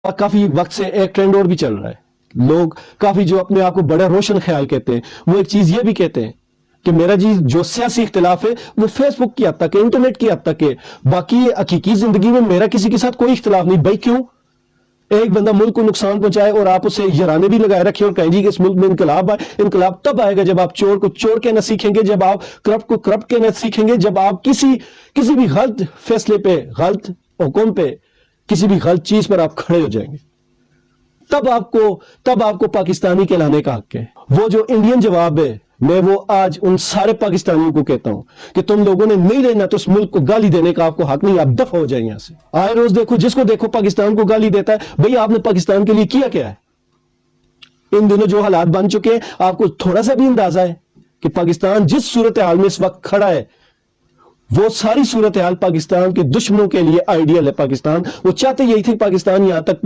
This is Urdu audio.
کافی وقت سے ایک ٹرینڈ اور بھی چل رہا ہے، لوگ کافی جو اپنے آپ کو بڑا روشن خیال کہتے ہیں وہ ایک چیز یہ بھی کہتے ہیں کہ میرا جی جو سیاسی اختلاف ہے وہ فیس بک کی حد تک ہے، انٹرنیٹ کی حد تک ہے، باقی حقیقی زندگی میں میرا کسی کے ساتھ کوئی اختلاف نہیں۔ بھائی کیوں؟ ایک بندہ ملک کو نقصان پہنچائے اور آپ اسے یرانے بھی لگائے رکھیں اور کہیں جی کہ اس ملک میں انقلاب آئے۔ انقلاب تب آئے گا جب آپ چور کو چور کہنا سیکھیں گے، جب آپ کرپٹ کو کرپٹ کہنا سیکھیں گے، جب آپ کسی بھی غلط فیصلے پہ، غلط حکم پہ، کسی بھی غلط چیز پر آپ کھڑے ہو جائیں گے، تب آپ کو پاکستانی کہلانے کا حق ہے۔ وہ جو انڈین جواب ہے، میں وہ آج ان سارے پاکستانیوں کو کہتا ہوں کہ تم لوگوں نے نہیں رہنا تو اس ملک کو گالی دینے کا آپ کو حق نہیں، آپ دفع ہو جائیں یہاں سے۔ آئے روز دیکھو، جس کو دیکھو پاکستان کو گالی دیتا ہے۔ بھئی آپ نے پاکستان کے لیے کیا ہے؟ ان دنوں جو حالات بن چکے ہیں، آپ کو تھوڑا سا بھی اندازہ ہے کہ پاکستان جس صورتحال میں اس وقت کھڑا ہے، وہ ساری صورتحال پاکستان کے دشمنوں کے لیے آئیڈیل ہے۔ پاکستان وہ چاہتے یہی تھے، پاکستان یہاں تک